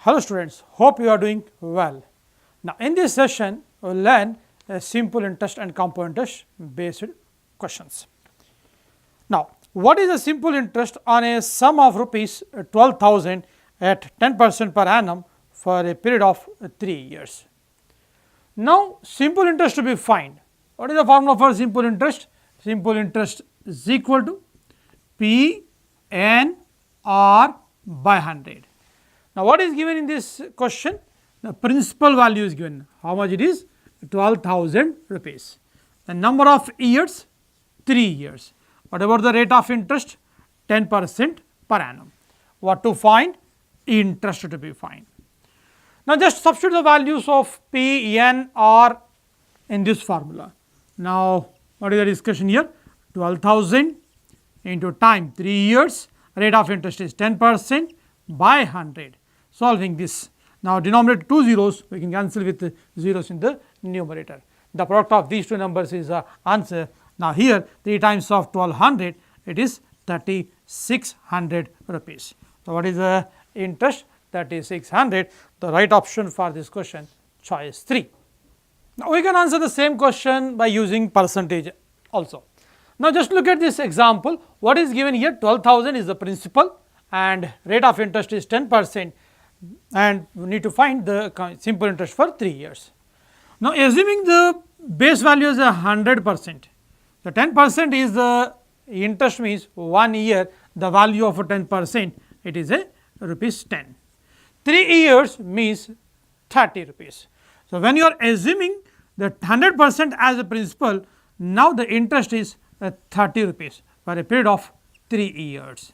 Hello students, hope you are doing well. Now in this session we will learn simple interest and compound interest based questions. Now what is a simple interest on a sum of rupees 12,000 at 10% per annum for a period of 3 years? Now simple interest to be found. What is the formula for simple interest? Simple interest is equal to P N R by 100. Now what is given in this question? The principal value is given. How much it is? 12,000 rupees. The number of years? 3 years. What about the rate of interest? 10% per annum. What to find? Interest to be found. Now just substitute the values of P, N, R in this formula. Now what is the discussion here? 12,000 into time 3 years, rate of interest is 10% by 100. Solving this. Now denominator 2 zeros, we can cancel with the zeros in the numerator. The product of these two numbers is the answer. Now here 3 times of 1200, it is 3600 rupees. So what is the interest? 3600. The right option for this question, choice 3. Now we can answer the same question by using percentage also. Now just look at this example. What is given here? 12,000 is the principal and rate of interest is 10%, and we need to find the simple interest for 3 years. Now assuming the base value is 100%, the 10% is the interest, means 1 year the value of 10%, it is a rupees 10. 3 years means 30 rupees. So when you are assuming the 100% as a principal, now the interest is 30 rupees for a period of 3 years.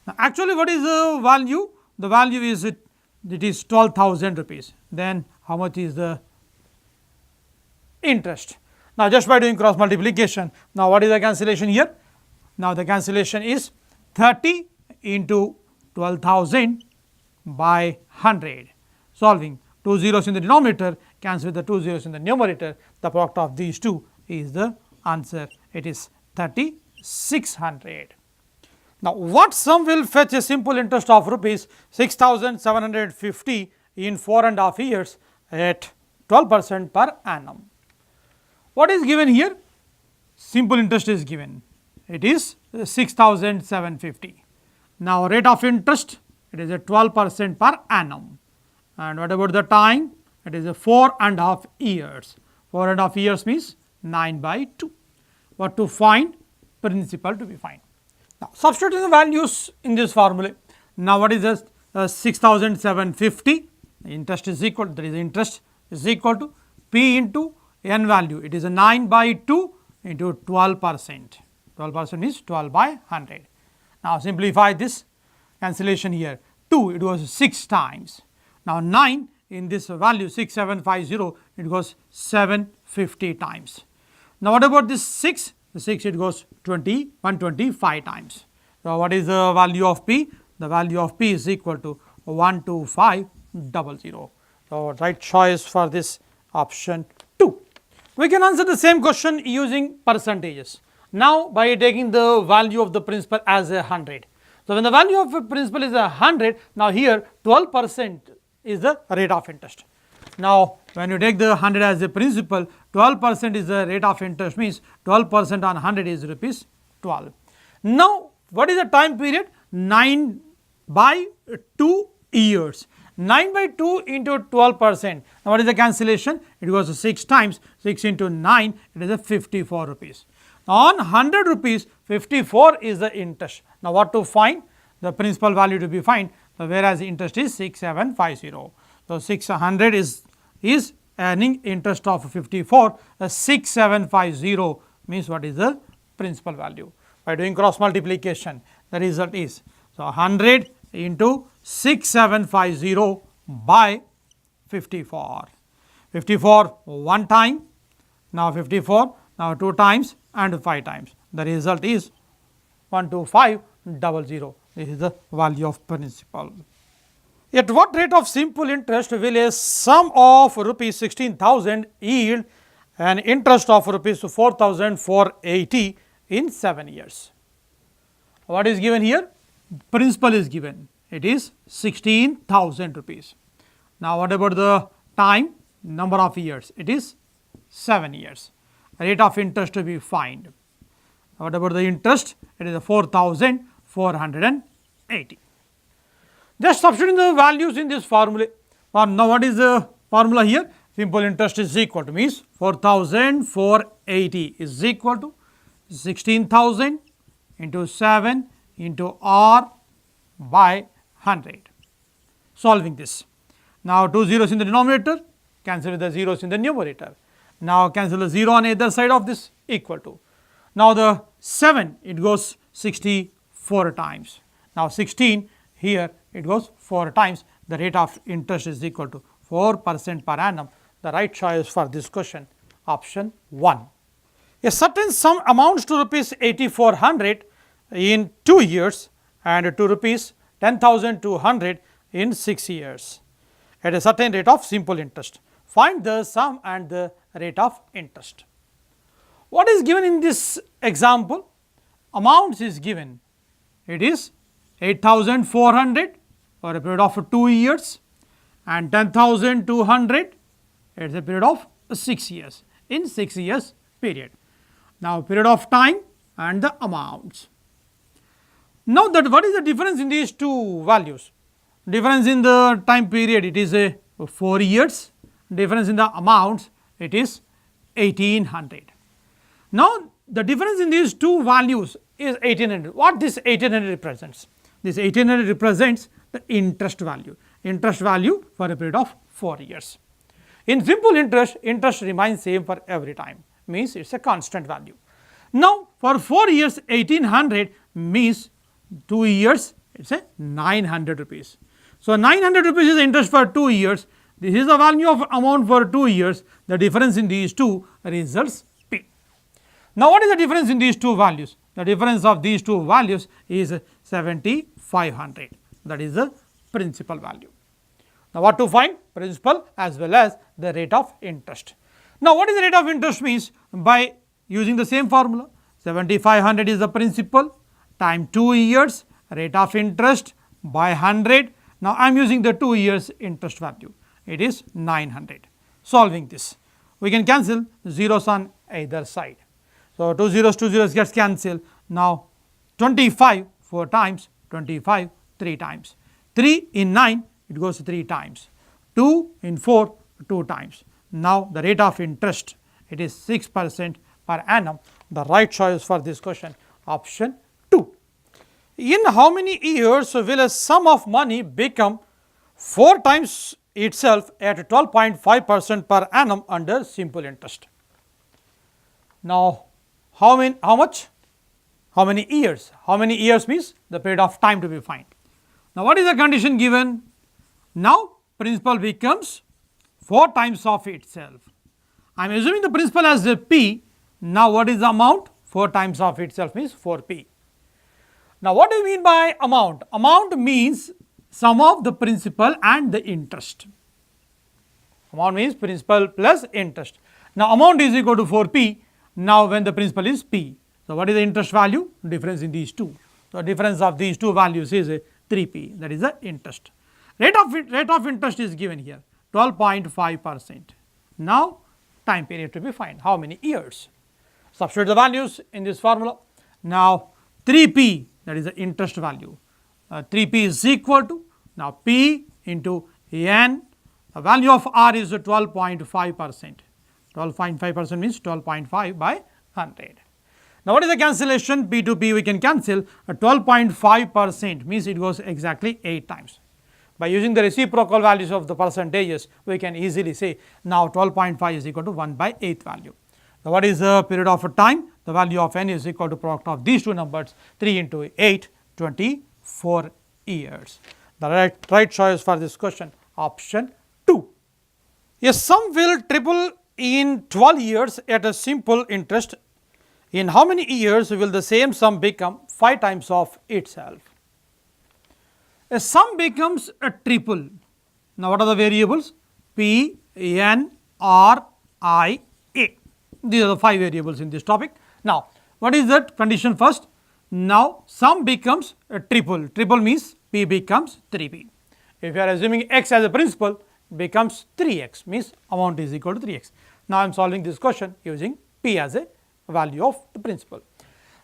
Now actually what is the value? The value is it is 12,000 rupees. Then how much is the interest? Now just by doing cross multiplication, now what is the cancellation here? Now the cancellation is 30 into 12,000 by 100. Solving 2 zeros in the denominator, cancel with the 2 zeros in the numerator, the product of these two is the answer. It is 3600. Now what sum will fetch a simple interest of rupees 6,750 in 4.5 years at 12% per annum? What is given here? Simple interest is given. It is 6,750. Now rate of interest, it is a 12% per annum. And what about the time? It is a 4.5 years. 4.5 years means 9 by 2. What to find? Principal to be found. Now substituting the values in this formula. Now what is this? 6,750. Interest is equal, there is interest is equal to P into N value. It is a 9 by 2 into 12%. 12% is 12 by 100. Now simplify this cancellation here. 2, it was 6 times. Now 9 in this value 6750, it goes 750 times. Now what about this 6? The 6, it goes 125 times. So what is the value of P? The value of P is equal to 12500. So right choice for this option 2. We can answer the same question using percentages. Now by taking the value of the principal as 100. So when the value of a principal is 100, now here 12% is the rate of interest. Now when you take the 100 as a principal, 12% is the rate of interest, means 12% on 100 is rupees 12. Now what is the time period? 9 by 2 years. 9 by 2 into 12%. Now what is the cancellation? It goes 6 times. 6 into 9, it is a 54 rupees. On 100 rupees, 54 is the interest. Now what to find? The principal value to be find, whereas the interest is 6750. So 600 is earning interest of 54. 6750 means what is the principal value? By doing cross multiplication, the result is, so 100 into 6750 by 54. 54 one time, now 54, now 2 times and 5 times. The result is 12500. This is the value of principal. At what rate of simple interest will a sum of rupees 16,000 yield an interest of rupees 4,480 in 7 years? What is given here? Principal is given. it is 16,000 rupees. Now, what about the time, number of years? It is 7 years. Rate of interest to be find. What about the interest? It is 4,480. Just substituting the values in this formula. Now, what is the formula here? Simple interest is equal to, means 4,480 is equal to 16,000 into 7 into R by 100. Solving this. Now, 2 zeros in the denominator, cancel with the zeros in the numerator. Now, cancel the 0 on either side of this, equal to. Now, the 7, it goes 64 times. Now, 16 here, it goes 4 times. The rate of interest is equal to 4% per annum. The right choice for this question, option 1. A certain sum amounts to rupees 8,400 in 2 years and to rupees 10,200 in 6 years at a certain rate of simple interest. Find the sum and the rate of interest. What is given in this example? Amounts is given. It is 8,400 for a period of 2 years and 10,200 it is a period of 6 years, in 6 years period. Now, period of time and the amounts. Now, that what is the difference in these two values? Difference in the time period, it is a 4 years. Difference in the amounts, it is 1,800. Now, the difference in these two values is 1,800. What this 1,800 represents? This 1,800 represents the interest value for a period of 4 years. In simple interest, interest remains same for every time, means it is a constant value. Now, for 4 years 1,800 means 2 years it is a 900 rupees. So, 900 rupees is interest for 2 years. This is the value of amount for 2 years. The difference in these two results P. Now, what is the difference in these two values? The difference of these two values is 7,500. That is the principal value. Now, what to find? Principal as well as the rate of interest. Now, what is the rate of interest means? By using the same formula, 7,500 is the principal, time 2 years, rate of interest by 100. Now, I am using the 2 years interest value, it is 900. Solving this, we can cancel zeros on either side. So, 2 zeros gets cancelled. Now, 25 4 times, 25 3 times, 3 in 9 it goes 3 times, 2 in 4 2 times. Now, the rate of interest, it is 6% per annum. The right choice for this question, option 2. In how many years will a sum of money become 4 times itself at 12.5% per annum under simple interest? Now, how much? How many years? How many years means the period of time to be found. Now, what is the condition given? Now, principal becomes 4 times of itself. I am assuming the principal as a P. Now, what is the amount? 4 times of itself means 4P. Now, what do you mean by amount? Amount means sum of the principal and the interest. Amount means principal plus interest. Now, amount is equal to 4P. Now, when the principal is P. So, what is the interest value? Difference in these two. So, difference of these two values is 3P, that is the interest. Rate of interest is given here, 12.5%. Now, time period to be found, how many years? Substitute the values in this formula. Now, 3P, that is the interest value. 3P is equal to, now P into N, the value of R is 12.5%. 12.5% means 12.5 by 100. Now, what is the cancellation? P to P we can cancel. 12.5% means it goes exactly 8 times. By using the reciprocal values of the percentages, we can easily say now 12.5 is equal to 1 by 8th value. So, what is the period of time? The value of n is equal to product of these two numbers, 3 into 8, 24 years. The right choice for this question, option 2. A sum will triple in 12 years at a simple interest. In how many years will the same sum become 5 times of itself? A sum becomes a triple. Now, what are the variables? P, N, R, I, A. These are the 5 variables in this topic. Now, what is that condition first? Now, sum becomes a triple. Triple means P becomes 3P. If you are assuming x as a principal, it becomes 3x, means amount is equal to 3x. Now, I am solving this question using P as a value of the principal.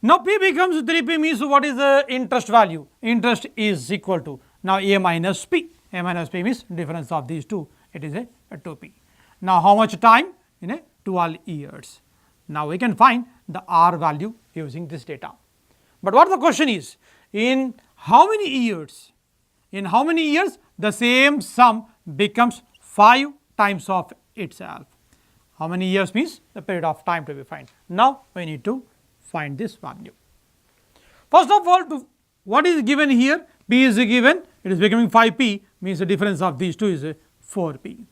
Now, P becomes 3P means what is the interest value? Interest is equal to now A minus P. A minus P means difference of these two, it is a 2P. Now, how much time? In a 12 years. Now, we can find the R value using this data. But what the question is, in how many years? In how many years the same sum becomes 5 times of itself? How many years means the period of time to be found. Now, we need to find this value. First of all, what is given here? P is given, it is becoming 5P, means the difference of these two is 4P.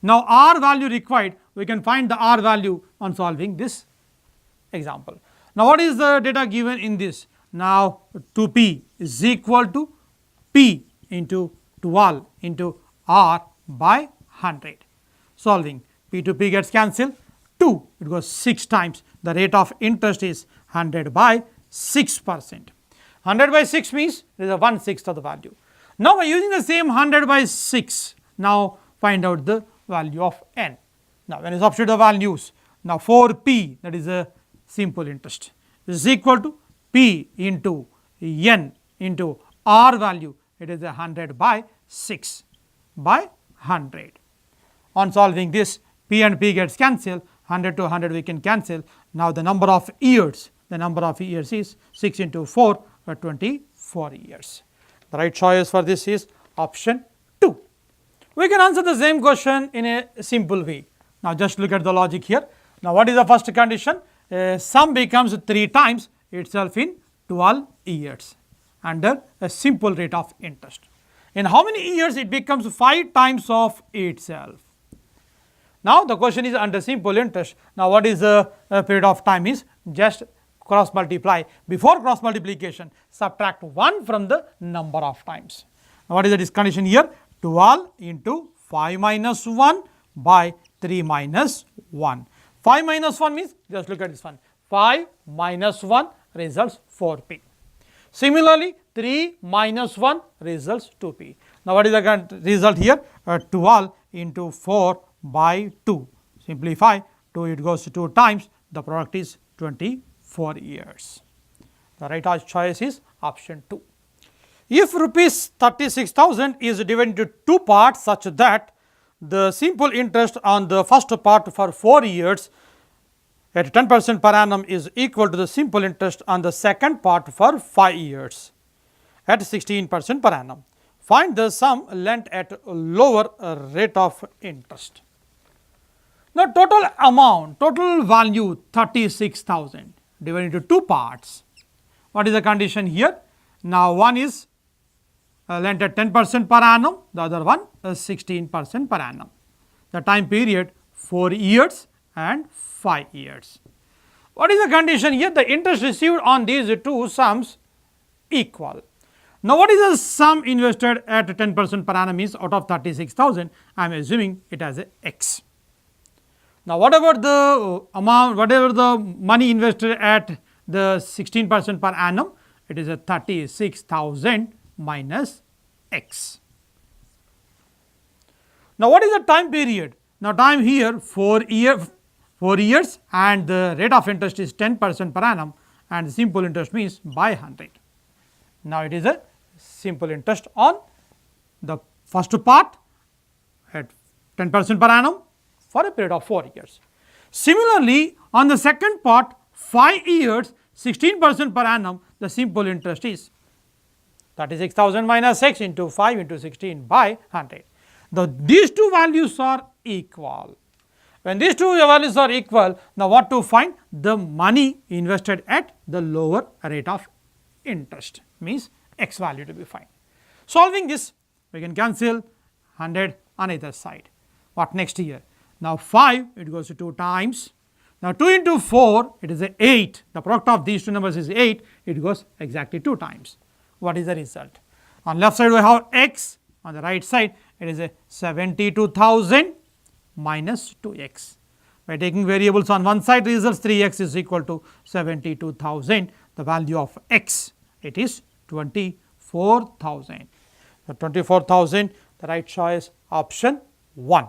Now, R value required, we can find the R value on solving this example. Now, what is the data given in this? Now, 2P is equal to P into 12 into R by 100. Solving, P to P gets cancelled, 2, it goes 6 times. The rate of interest is 100 by 6%. 100 by 6 means it is a 1/6 of the value. Now, by using the same 100 by 6, now find out the value of n. Now, when you substitute the values, now 4P, that is a simple interest, is equal to P into n into R value, it is 100 by 6 by 100. On solving this, P and P gets cancelled, 100 to 100 we can cancel. Now, the number of years is 6 into 4, 24 years. The right choice for this is option 2. We can answer the same question in a simple way. Now, just look at the logic here. Now, what is the first condition? Sum becomes 3 times itself in 12 years under a simple rate of interest. In how many years it becomes 5 times of itself? Now, the question is under simple interest. Now, what is the period of time is just cross multiply. Before cross multiplication, subtract 1 from the number of times. Now, what is the condition here? 12 into 5 minus 1 by 3 minus 1. 5 minus 1 means, just look at this one, 5 minus 1 results 4P. Similarly, 3 minus 1 results 2P. Now, what is the result here? 12 into 4 by 2. Simplify, 2 it goes to 2 times, the product is 24 years. The right choice is option 2. If rupees 36,000 is divided into 2 parts such that the simple interest on the first part for 4 years at 10% per annum is equal to the simple interest on the second part for 5 years at 16% per annum. Find the sum lent at lower rate of interest. Now, total amount, total value 36,000 divided into 2 parts. What is the condition here? Now, one is lent at 10% per annum, the other one 16% per annum. The time period 4 years and 5 years. What is the condition here? The interest received on these two sums equal. Now, what is the sum invested at 10% per annum is out of 36,000, I am assuming it as a x. Now, whatever the amount, whatever the money invested at the 16% per annum, it is a 36,000 minus x. Now, what is the time period? Now, time here 4 years and the rate of interest is 10% per annum and the simple interest means by 100. Now, it is a simple interest on the first part at 10% per annum for a period of 4 years. Similarly, on the second part 5 years 16% per annum, the simple interest is 36,000 minus x into 5 into 16 by 100. These two values are equal. When these two values are equal, now what to find? The money invested at the lower rate of interest, means x value to be found. Solving this, we can cancel 100 on either side. What next here? Now, 5 it goes to 2 times. Now, 2 into 4 it is a 8. The product of these two numbers is 8. It goes exactly 2 times. What is the result? On left side we have x, on the right side it is a 72,000 minus 2x. By taking variables on one side, results 3x is equal to 72,000. The value of x, it is 24 24,000. So, 24,000, the right choice option 1.